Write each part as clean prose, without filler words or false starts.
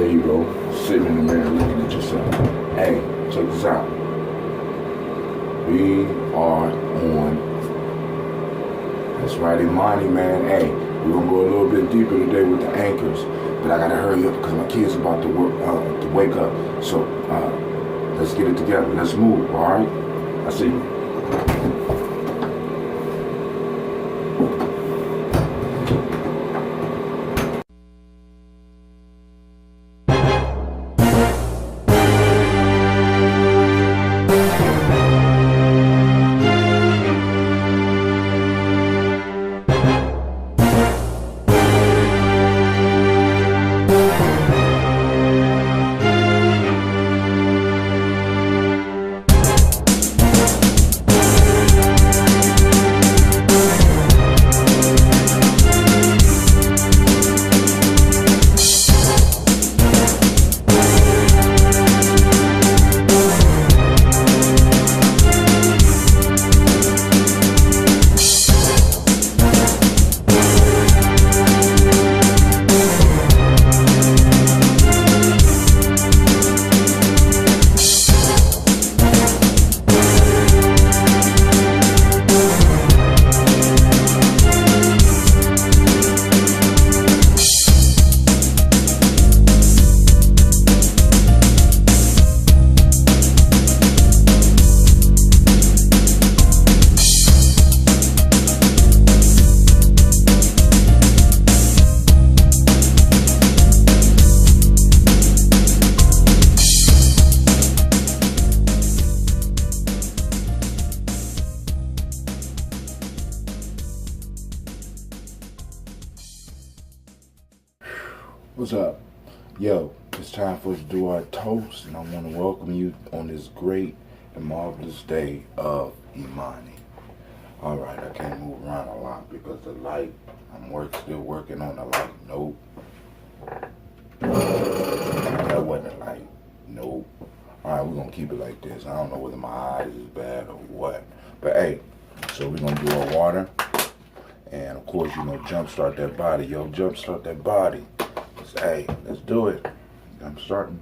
There you go. Sitting in the mirror looking at yourself. Hey, check this out. We are on. That's right, Imani, man. Hey, we're gonna go a little bit deeper today with the anchors, but I gotta hurry up because my kid's about to wake up. So let's get it together. Let's move. All right. I see you. What's up? Yo, it's time for us to do our toast, and I want to welcome you on this great and marvelous day of Imani. Alright, I can't move around a lot because the light, I'm still working on the light. Nope. That wasn't a light. Nope. Alright, we're going to keep it like this. I don't know whether my eyes is bad or what. But hey, so we're going to do our water. And of course, jumpstart that body. Yo, jumpstart that body. Hey, let's do it. I'm starting.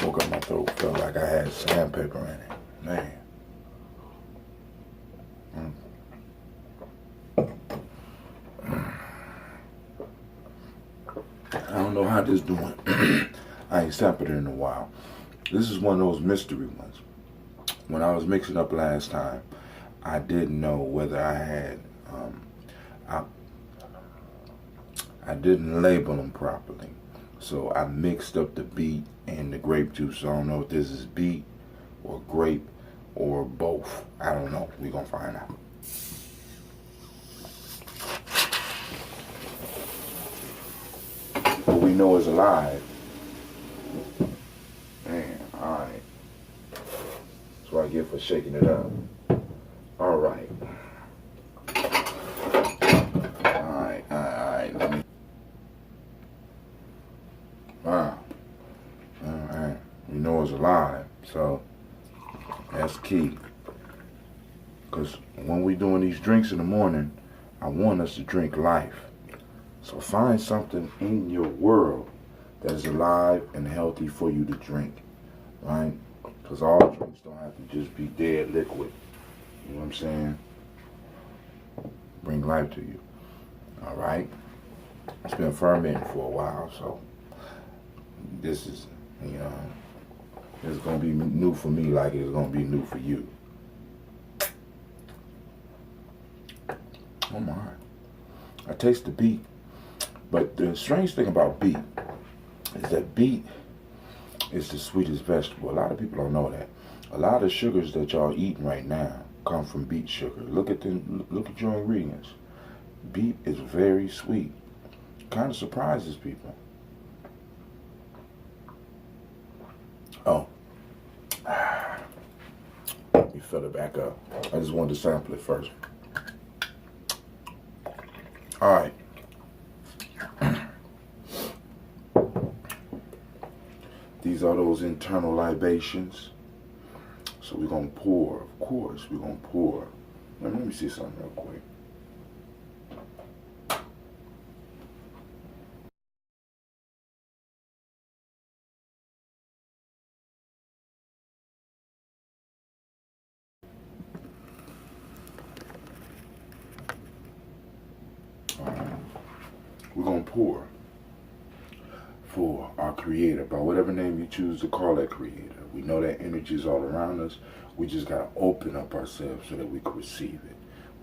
Woke up, my throat felt like I had sandpaper in it. Man. I don't know how this doing. I ain't sampled it in a while. This is one of those mystery ones. When I was mixing up last time, I didn't know whether I had, I didn't label them properly. So I mixed up the beet and the grape juice. So I don't know if this is beet or grape or both. I don't know. We're going to find out. What we know is alive. Man, all right. That's what I get for shaking it up. All right. All right. Let me. Wow. All right. We know it's alive, so that's key. Because when we doing these drinks in the morning, I want us to drink life. So find something in your world that is alive and healthy for you to drink, right? Because all drinks don't have to just be dead liquid. You know what I'm saying? Bring life to you. All right? It's been fermenting for a while, so this is, it's going to be new for me like it's going to be new for you. Oh, my. I taste the beet. But the strange thing about beet is that beet is the sweetest vegetable. A lot of people don't know that. A lot of sugars that y'all eating right now come from beet sugar. Look at your ingredients. Beet is very sweet. Kind of surprises people. Oh. Let me fill it back up. I just wanted to sample it first. All right. These are those internal libations. So we're going to pour, of course, we're going to pour. Let me see something real quick. We're going to pour for our Creator, by whatever name you choose to call that Creator. We know that energy is all around us. We just got to open up ourselves so that we can receive it.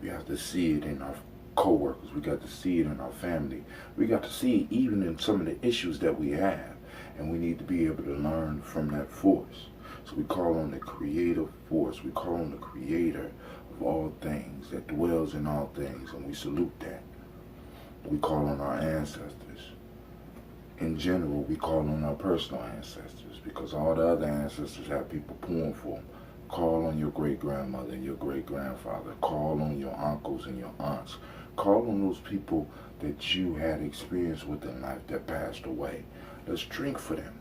We have to see it in our co-workers. We got to see it in our family. We got to see it even in some of the issues that we have. And we need to be able to learn from that force. So we call on the creative force. We call on the Creator of all things that dwells in all things. And we salute that. We call on our ancestors. In general, we call on our personal ancestors because all the other ancestors have people pouring for them. Call on your great-grandmother and your great-grandfather. Call on your uncles and your aunts. Call on those people that you had experience with in life that passed away. Let's drink for them,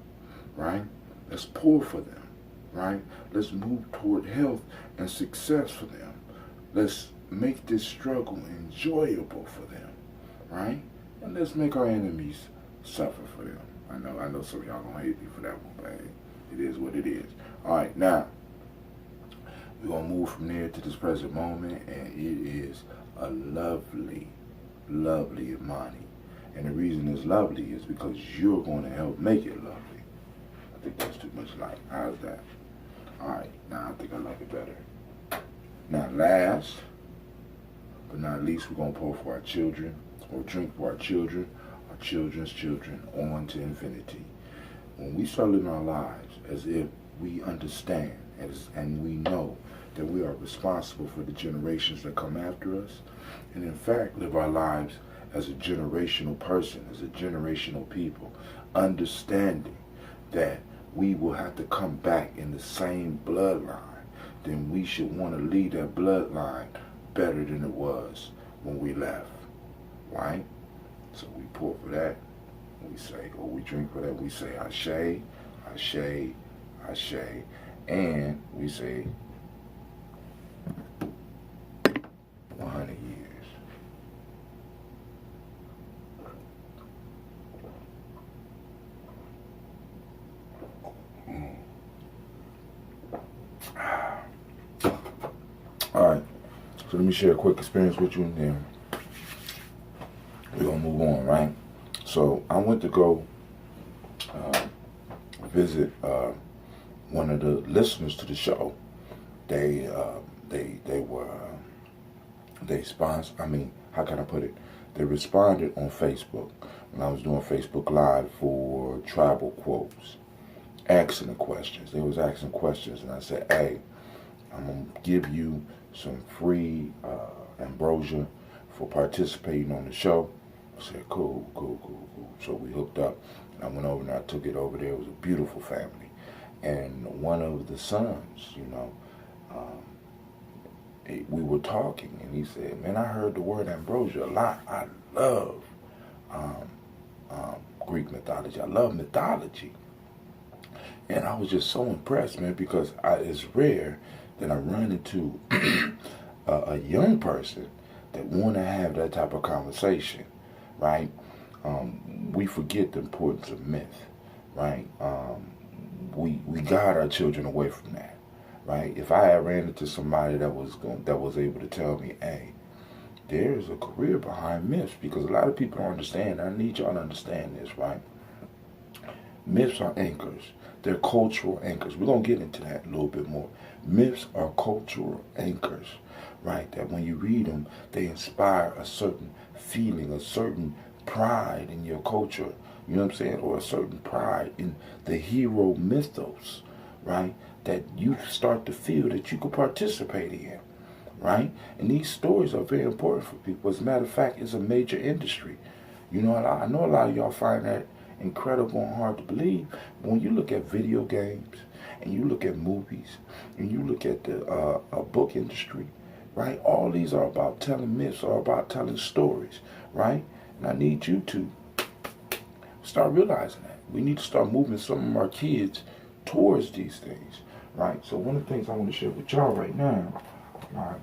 right? Let's pour for them, right? Let's move toward health and success for them. Let's make this struggle enjoyable for them, right? And let's make our enemies suffer for them. I know some of y'all gonna hate me for that one, but hey, it is what it is. All right, now we're gonna move from there to this present moment, and it is a lovely, lovely Imani. And the reason it's lovely is because you're going to help make it lovely. I think that's too much light. How's that? All right, now I think I like it better. Now, last but not least, we're gonna pour for our children, or drink for our children, our children's children, on to infinity. When we start living our lives as if we understand and we know that we are responsible for the generations that come after us, and in fact live our lives as a generational person, as a generational people, understanding that we will have to come back in the same bloodline, then we should want to leave that bloodline better than it was when we left, right? So we pour for that, we say, or we drink for that, we say Ashe, Ashe, Ashe, and we say 100 years. All right, so let me share a quick experience with you, and then we're gonna move on, right? So I went to go visit one of the listeners to the show. They sponsored. I mean, how can I put it? They responded on Facebook when I was doing Facebook Live for Tribal Quotes, asking the questions. They was asking questions, and I said, "Hey, I'm gonna give you some free ambrosia for participating on the show." I said, cool. So we hooked up, and I went over and I took it over there. It was a beautiful family. And one of the sons, we were talking, and he said, man, I heard the word ambrosia a lot. I love Greek mythology. I love mythology. And I was just so impressed, man, because it's rare that I run into a young person that want to have that type of conversation, right? We forget the importance of myth, right? We guide our children away from that, right? If I had ran into somebody that was able to tell me, hey, there's a career behind myths, because a lot of people don't understand. I need y'all to understand this, right? Myths are anchors. They're cultural anchors. We're going to get into that a little bit more. Myths are cultural anchors, right? That when you read them, they inspire a certain feeling, a certain pride in your culture, you know what I'm saying? Or a certain pride in the hero mythos, right? That you start to feel that you could participate in, right? And these stories are very important for people. As a matter of fact, it's a major industry. You know, I know a lot of y'all find that incredible and hard to believe. But when you look at video games, and you look at movies, and you look at the book industry, right? All these are about telling myths, are about telling stories, right? And I need you to start realizing that. We need to start moving some of our kids towards these things, right? So one of the things I want to share with y'all right now, I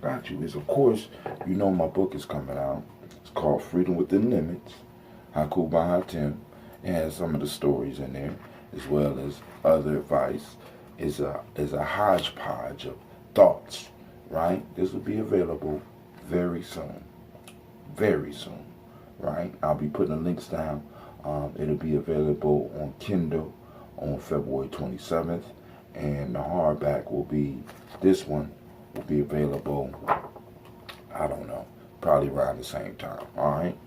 got you, is of course, you know my book is coming out. It's called Freedom Within Limits, Haku by Hatem. It has some of the stories in there, as well as other advice. Is a hodgepodge of thoughts, right? This will be available very soon, right? I'll be putting the links down. It'll be available on Kindle on February 27th, and the hardback will be, this one will be available, I don't know, probably around the same time, all right?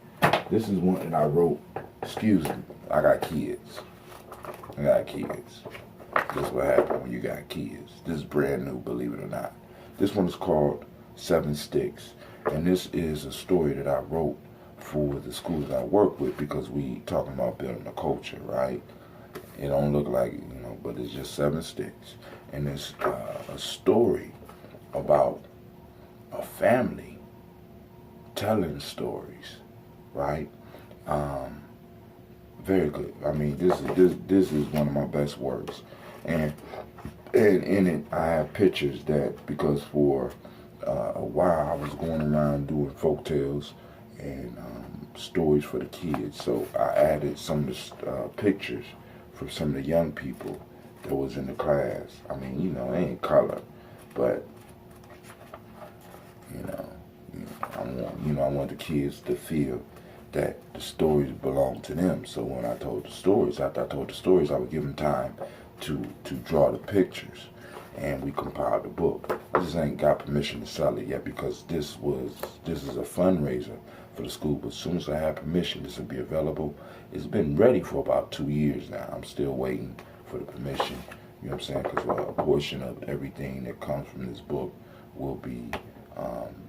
This is one that I wrote, excuse me, I got kids. This is what happens when you got kids. This is brand new, believe it or not. This one is called Seven Sticks. And this is a story that I wrote for the schools that I work with, because we talking about building a culture, right? It don't look like it, but it's just 7 sticks. And it's a story about a family telling stories, right? Very good. I mean, this is one of my best works. And in it, I have pictures that, because for a while I was going around doing folk tales and stories for the kids. So I added some of the pictures from some of the young people that was in the class. I mean, it ain't color, but I want the kids to feel that the stories belong to them. So when I told the stories, after I told the stories, I would give them time to draw the pictures, and we compiled the book. I just ain't got permission to sell it yet, because this is a fundraiser for the school. But as soon as I have permission, this will be available. It's been ready for about 2 years now. I'm still waiting for the permission. You know what I'm saying? Because a portion of everything that comes from this book will be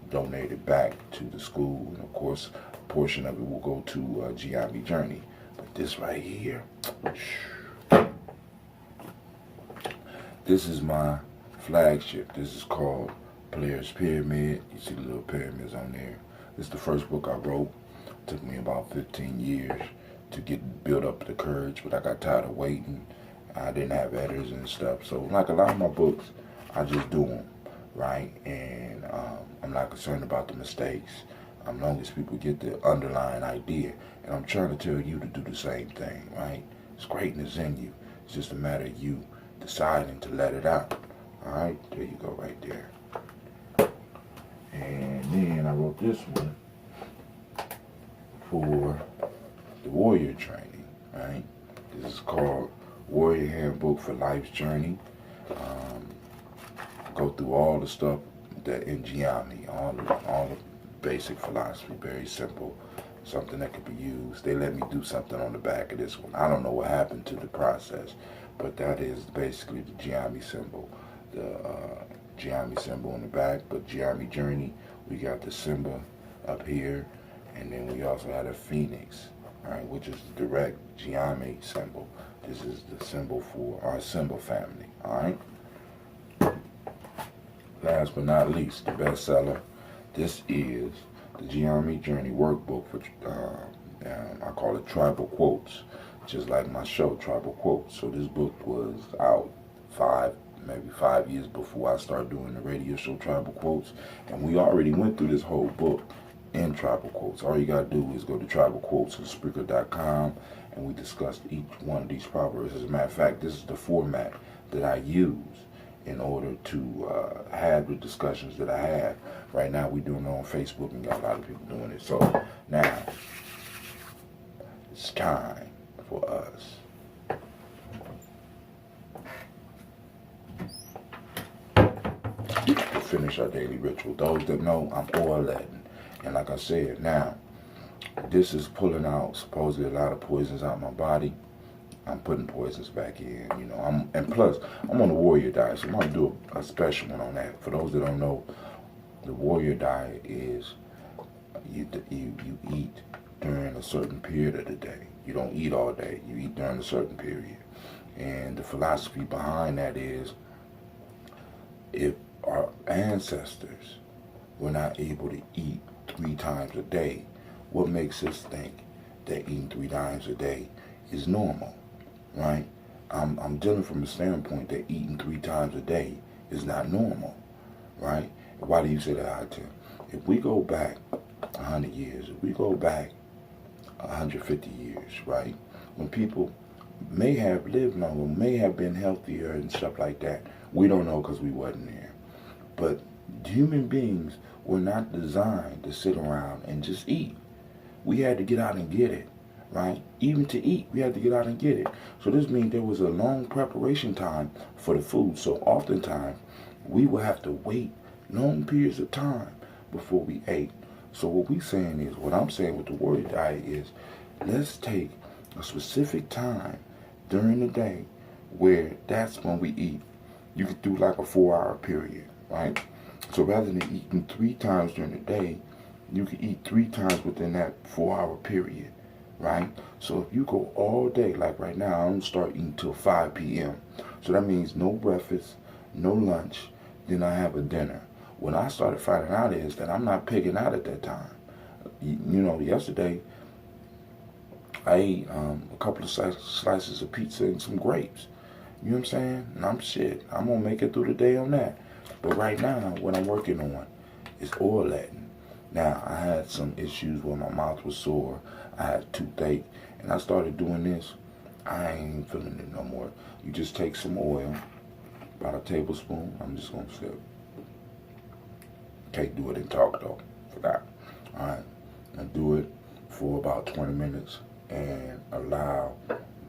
donated back to the school, and of course, a portion of it will go to Nyame Journey. But this right here, this is my flagship. This is called Player's Pyramid. You see the little pyramids on there. This is the first book I wrote. It took me about 15 years to build up the courage, but I got tired of waiting. I didn't have editors and stuff. So like a lot of my books, I just do them, right? And I'm not concerned about the mistakes, as long as people get the underlying idea. And I'm trying to tell you to do the same thing, right? It's greatness in you. It's just a matter of you deciding to let it out. All right, there you go, right there. And then I wrote this one for the warrior training, right? This is called Warrior Handbook for Life's Journey. Go through all the stuff that in Nyame, all the basic philosophy, very simple, something that could be used. They let me do something on the back of this one. I don't know what happened to the process, but that is basically the Nyame symbol. The Nyame symbol on the back, but Nyame Journey, we got the symbol up here, and then we also had a phoenix, right, which is the direct Nyame symbol. This is the symbol for our symbol family, all right? Last but not least, the bestseller. This is the Nyame Journey workbook for, I call it Tribal Quotes, just like my show, Tribal Quotes. So this book was out maybe 5 years before I started doing the radio show Tribal Quotes, and we already went through this whole book in Tribal Quotes. All you gotta do is go to Tribal Quotes on Spreaker.com, and we discussed each one of these proverbs. As a matter of fact, this is the format that I use in order to have the discussions that I have. Right now we're doing it on Facebook, and got a lot of people doing it. So now it's time for us to finish our daily ritual. Those that know, I'm oil letting. And like I said, now this is pulling out supposedly a lot of poisons out of my body. I'm putting poisons back in, and plus, I'm on the warrior diet, so I'm going to do a special one on that. For those that don't know, the warrior diet is you eat during a certain period of the day. You don't eat all day. You eat during a certain period. And the philosophy behind that is, if our ancestors were not able to eat 3 times a day, what makes us think that eating 3 times a day is normal? Right? I'm dealing from a standpoint that eating 3 times a day is not normal, right? Why do you say that, Atem? If we go back 100 years, if we go back 150 years, right, when people may have lived longer, may have been healthier and stuff like that, we don't know because we wasn't there. But human beings were not designed to sit around and just eat. We had to get out and get it, right? Even to eat, we had to get out and get it. So this means there was a long preparation time for the food. So oftentimes, we would have to wait long periods of time before we ate. So what we saying is, what I'm saying with the warrior diet is, let's take a specific time during the day where that's when we eat. You could do like a 4-hour period, right? So rather than eating 3 times during the day, you can eat 3 times within that 4-hour period, right? So if you go all day, like right now, I don't start eating till 5 p.m. So that means no breakfast, no lunch, then I have a dinner. What I started finding out is that I'm not pigging out at that time. You know, yesterday, I ate a couple of slices of pizza and some grapes. You know what I'm saying? And I'm going to make it through the day on that. But right now, what I'm working on is oiletting. Now, I had some issues where my mouth was sore. I had toothache. And I started doing this. I ain't feeling it no more. You just take some oil, about a tablespoon. I'm just going to sip. Can't do it and talk though. Forgot. All right. I do it for about 20 minutes and allow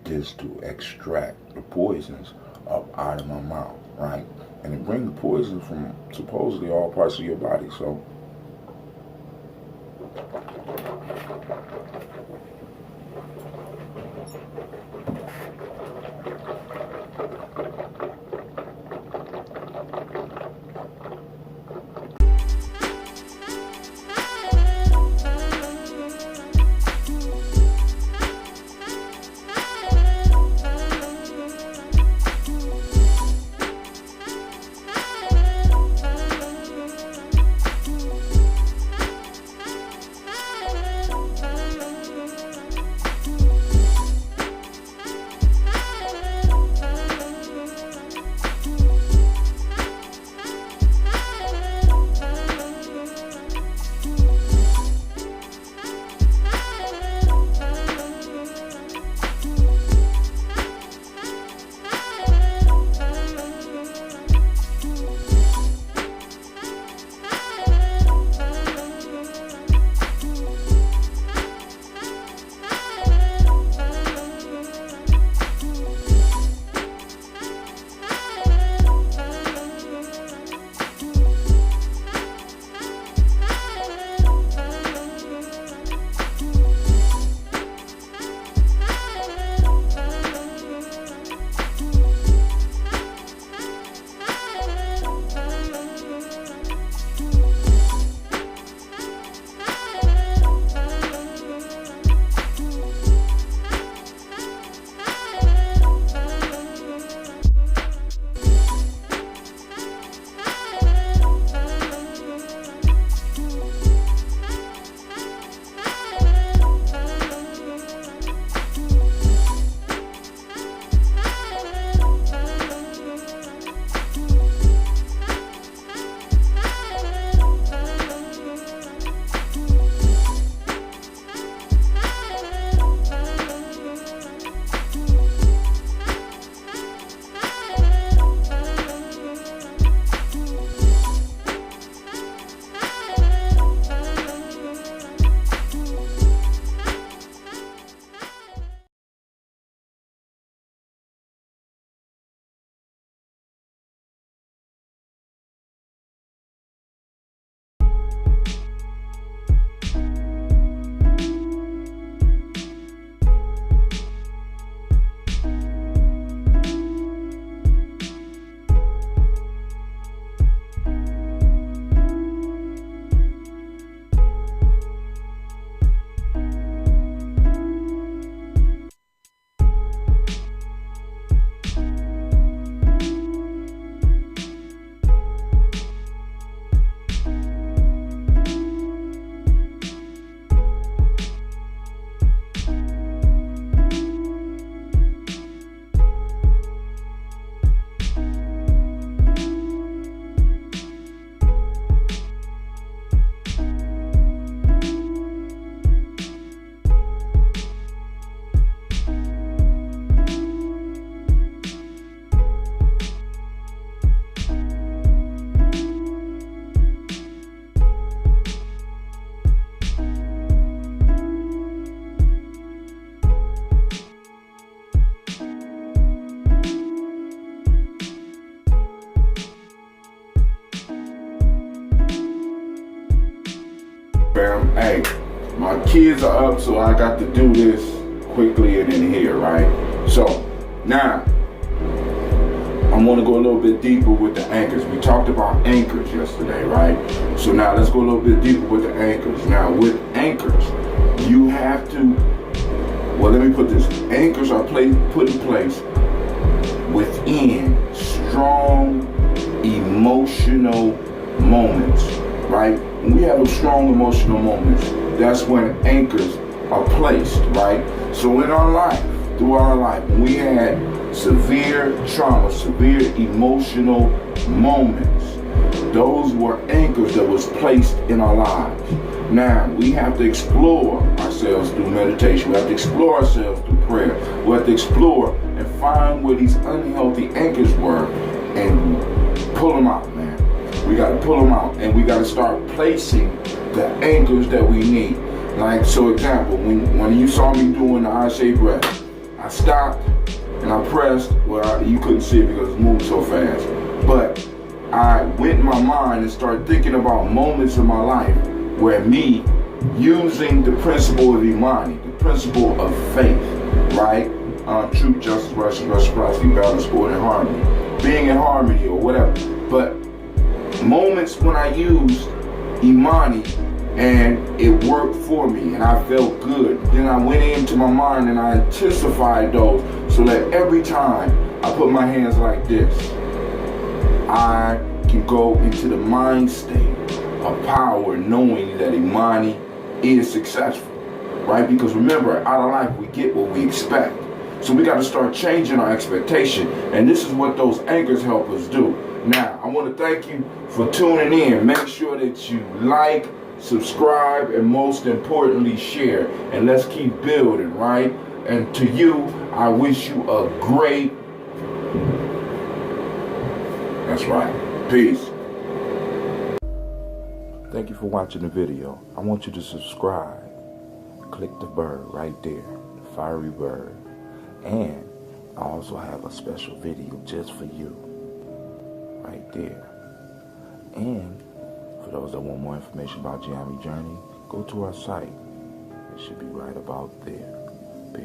this to extract the poisons up out of my mouth, right? And it brings the poison from supposedly all parts of your body. So Fam, hey, my kids are up, so I got to do this quickly and in here, right? So now I want to go a little bit deeper with the anchors. We talked about anchors yesterday, right? So now let's go a little bit deeper with the anchors. Now with anchors, you have to, well, let me put this. Anchors are put in place within strong emotional moments, right? When we have those strong emotional moments, that's when anchors are placed, right? So in our life, throughout our life, when we had severe trauma, severe emotional moments, those were anchors that was placed in our lives. Now, we have to explore ourselves through meditation. We have to explore ourselves through prayer. We have to explore and find where these unhealthy anchors were and pull them out, man. We got to pull them out, and we got to start placing the anchors that we need. Like, so example, when you saw me doing the I-shaped breath, I stopped and I pressed. Well, you couldn't see it because it moved so fast. But I went in my mind and started thinking about moments in my life where me using the principle of Imani, the principle of faith, right? Truth, justice, reciprocity, balance, sport, and harmony. Being in harmony or whatever. But moments when I used Imani and it worked for me and I felt good. Then I went into my mind and I intensified those so that every time I put my hands like this, I can go into the mind state of power knowing that Imani is successful, right? Because remember, out of life we get what we expect. So we got to start changing our expectation, and this is what those anchors help us do. Now, I want to thank you for tuning in. Make sure that you like, subscribe, and most importantly, share. And let's keep building, right? And to you, I wish you a great... That's right. Peace. Thank you for watching the video. I want you to subscribe. Click the bird right there, the fiery bird. And I also have a special video just for you, right there. And for those that want more information about Nyame Journey, go to our site. It should be right about there. Peace.